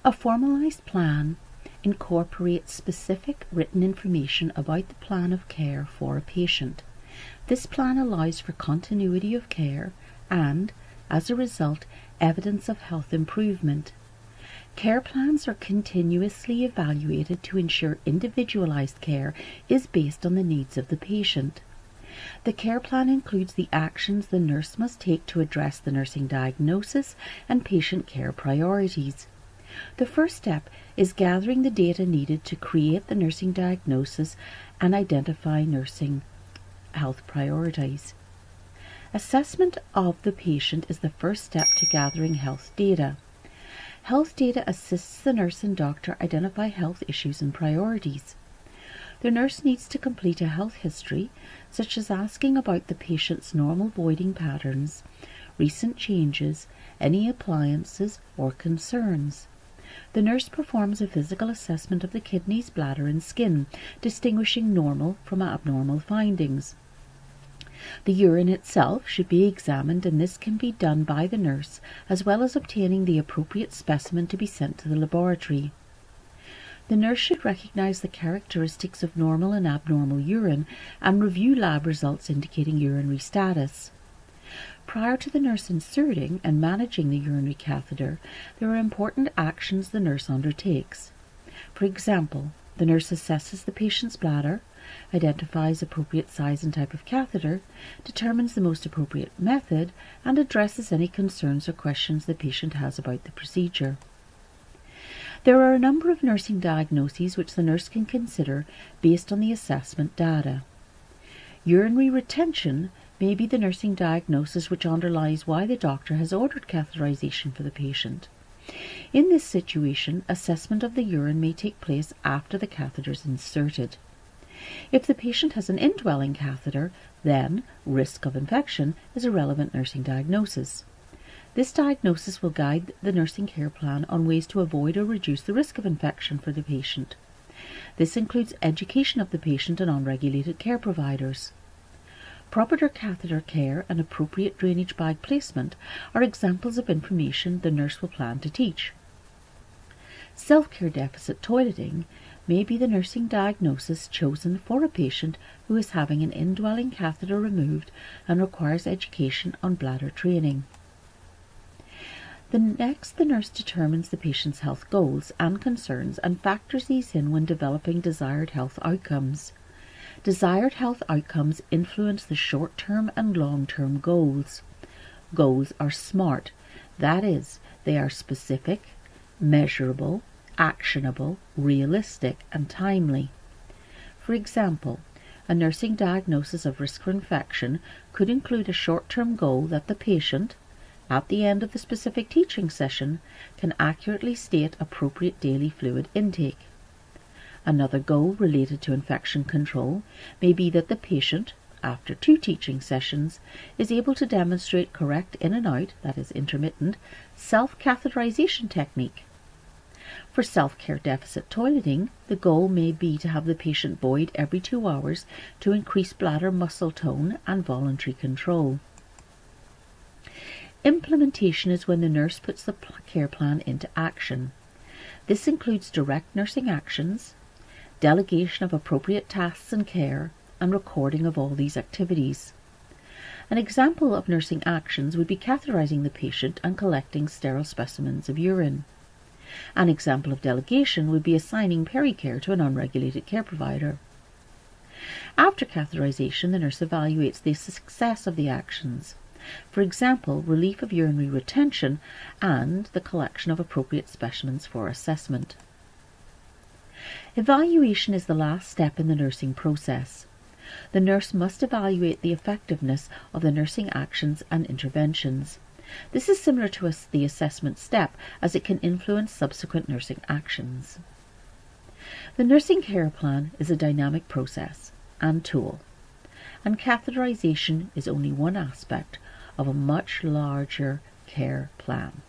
A formalized plan incorporates specific written information about the plan of care for a patient. This plan allows for continuity of care and, as a result, evidence of health improvement. Care plans are continuously evaluated to ensure individualized care is based on the needs of the patient. The care plan includes the actions the nurse must take to address the nursing diagnosis and patient care priorities. The first step is gathering the data needed to create the nursing diagnosis and identify nursing health priorities. Assessment of the patient is the first step to gathering health data. Health data assists the nurse and doctor identify health issues and priorities. The nurse needs to complete a health history, such as asking about the patient's normal voiding patterns, recent changes, any appliances or concerns. The nurse performs a physical assessment of the kidneys, bladder and skin, distinguishing normal from abnormal findings. The urine itself should be examined, and this can be done by the nurse, as well as obtaining the appropriate specimen to be sent to the laboratory. The nurse should recognize the characteristics of normal and abnormal urine and review lab results indicating urinary status. Prior to the nurse inserting and managing the urinary catheter, there are important actions the nurse undertakes. For example, the nurse assesses the patient's bladder, identifies appropriate size and type of catheter, determines the most appropriate method, and addresses any concerns or questions the patient has about the procedure. There are a number of nursing diagnoses which the nurse can consider based on the assessment data. Urinary retention may be the nursing diagnosis which underlies why the doctor has ordered catheterization for the patient. In this situation, assessment of the urine may take place after the catheter is inserted. If the patient has an indwelling catheter, then risk of infection is a relevant nursing diagnosis. This diagnosis will guide the nursing care plan on ways to avoid or reduce the risk of infection for the patient. This includes education of the patient and unregulated care providers. Proper catheter care and appropriate drainage bag placement are examples of information the nurse will plan to teach. Self-care deficit toileting may be the nursing diagnosis chosen for a patient who is having an indwelling catheter removed and requires education on bladder training. The nurse determines the patient's health goals and concerns and factors these in when developing desired health outcomes. Desired health outcomes influence the short-term and long-term goals. Goals are SMART, that is, they are specific, measurable, actionable, realistic, and timely. For example, a nursing diagnosis of risk for infection could include a short-term goal that the patient, at the end of the specific teaching session, can accurately state appropriate daily fluid intake. Another goal related to infection control may be that the patient, after 2 teaching sessions, is able to demonstrate correct in and out, that is intermittent, self-catheterization technique. For self-care deficit toileting, the goal may be to have the patient void every 2 hours to increase bladder muscle tone and voluntary control. Implementation is when the nurse puts the care plan into action. This includes direct nursing actions, delegation of appropriate tasks and care, and recording of all these activities. An example of nursing actions would be catheterizing the patient and collecting sterile specimens of urine. An example of delegation would be assigning pericare to an unregulated care provider. After catheterization, the nurse evaluates the success of the actions. For example, relief of urinary retention and the collection of appropriate specimens for assessment. Evaluation is the last step in the nursing process. The nurse must evaluate the effectiveness of the nursing actions and interventions. This is similar to the assessment step, as it can influence subsequent nursing actions. The nursing care plan is a dynamic process and tool, and catheterization is only one aspect of a much larger care plan.